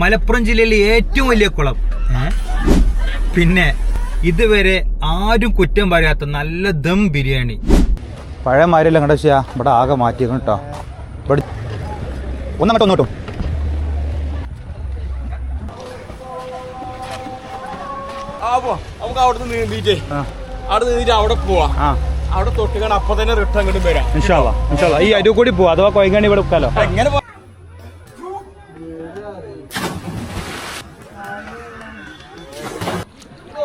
മലപ്പുറം ജില്ലയിലെ ഏറ്റവും വലിയ കുളം. പിന്നെ ഇതുവരെ ആരും കുറ്റം പറയാത്ത നല്ല ദം ബിരിയാണി. പഴയ മാരിയല്ല കണ്ട ചെയ്യാ ഇവിടെ ആകെ മാറ്റിയിരുന്നു കേട്ടോ. ഇവിടെ ഒന്നോട്ടും നമുക്ക് അവിടെ നീന്തിട്ടേ അവിടെ പോവാ. അവിടെ തൊട്ടുകാണ് അപ്പൊ തന്നെ റിട്ടേൺ ഇങ്ങോട്ട് വരാം. ഈ അരു കൂടി പോവാ, അഥവാ കൊയങ്ങാണി ഇവിടെ വെക്കാലോ. എങ്ങനെ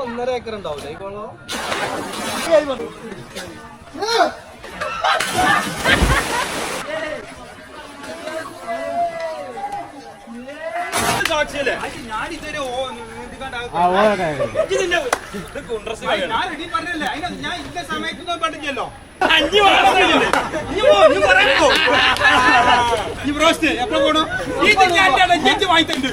1.5 ഏക്കർ ഉണ്ടാവില്ല ഈ കുളം. സാക്ഷിയല്ലേ ഞാൻ ഇന്ന സമയത്ത് പണ്ടില്ലല്ലോ. എപ്പോ പോണോ വാങ്ങിട്ടുണ്ട്.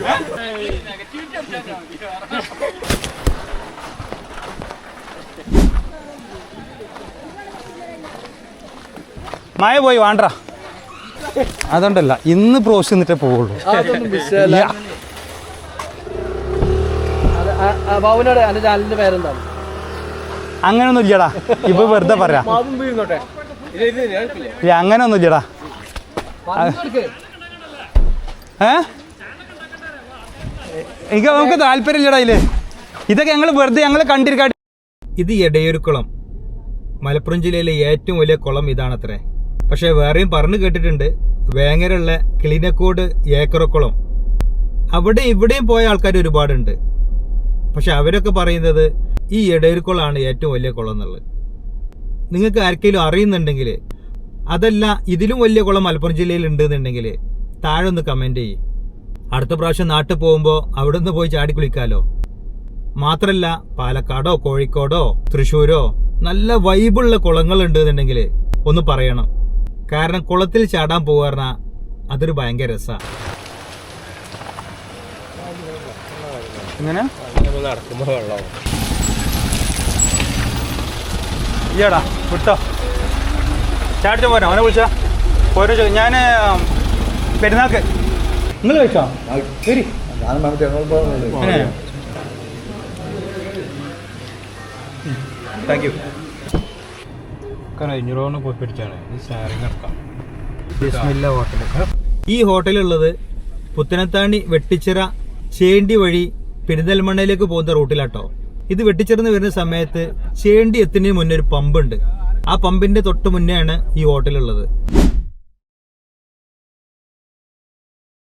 മഴ പോയി വേണ്ട അതുകൊണ്ടല്ല ഇന്ന് പ്രോസ് നിന്നിട്ടേ പോവുള്ളൂ. അങ്ങനൊന്നും ഇല്ലടാ, ഇപ്പൊ വെറുതെ പറയാ. അങ്ങനൊന്നും ഇല്ലടാ. എനിക്ക് നമുക്ക് താല്പര്യം ഇല്ലടാ ഇതില്. ഇതൊക്കെ ഞങ്ങള് വെറുതെ ഞങ്ങള് കണ്ടിരിക്കാ. ഇത് എടയൂർക്കുളം, മലപ്പുറം ജില്ലയിലെ ഏറ്റവും വലിയ കുളം ഇതാണത്രേ. പക്ഷെ വേറെയും പറഞ്ഞു കേട്ടിട്ടുണ്ട് വേങ്ങരയുള്ള കിളിനക്കോട് ഏക്കറക്കുളം, അവിടെ ഇവിടെയും പോയ ആൾക്കാർ ഒരുപാടുണ്ട്. പക്ഷെ അവരൊക്കെ പറയുന്നത് ഈ എടയൂർക്കുളമാണ് ഏറ്റവും വലിയ കുളം എന്നുള്ളത്. നിങ്ങൾക്ക് ആർക്കെങ്കിലും അറിയുന്നുണ്ടെങ്കിൽ, അതല്ല ഇതിലും വലിയ കുളം മലപ്പുറം ജില്ലയിൽ ഉണ്ട് എന്നുണ്ടെങ്കിൽ താഴെ ഒന്ന് കമന്റ് ചെയ്യും. അടുത്ത പ്രാവശ്യം നാട്ടിൽ പോകുമ്പോൾ അവിടെ നിന്ന് പോയി ചാടി കുളിക്കാലോ. മാത്രല്ല പാലക്കാടോ കോഴിക്കോടോ തൃശ്ശൂരോ നല്ല വൈബുള്ള കുളങ്ങൾ ഉണ്ട് എന്നുണ്ടെങ്കിൽ ഒന്ന് പറയണം. കാരണം കുളത്തിൽ ചാടാൻ പോകാറ അതൊരു ഭയങ്കര രസമാണ്. ഇങ്ങനെ നടക്കുമ്പോ വെള്ളം ഇയ്യടാ വിട്ടോ, ചാടിച്ച പോരാ. അവനെ വിളിച്ചാ പോരോ. ഞാൻ പെരുന്നാൾക്ക് നിങ്ങൾ കഴിച്ചോ? ശരി, താങ്ക് യു. ഈ ഹോട്ടലുള്ളത് പുത്തനത്താണി വെട്ടിച്ചിറ ചേണ്ടി വഴി പെരിന്തൽമണ്ണയിലേക്ക് പോകുന്ന റൂട്ടിലാട്ടോ. ഇത് വെട്ടിച്ചിറന്ന് വരുന്ന സമയത്ത് ചേണ്ടി എത്തുന്നതിന് മുന്നേ ഒരു പമ്പുണ്ട്. ആ പമ്പിന്റെ തൊട്ട് മുന്നെയാണ് ഈ ഹോട്ടലുള്ളത്.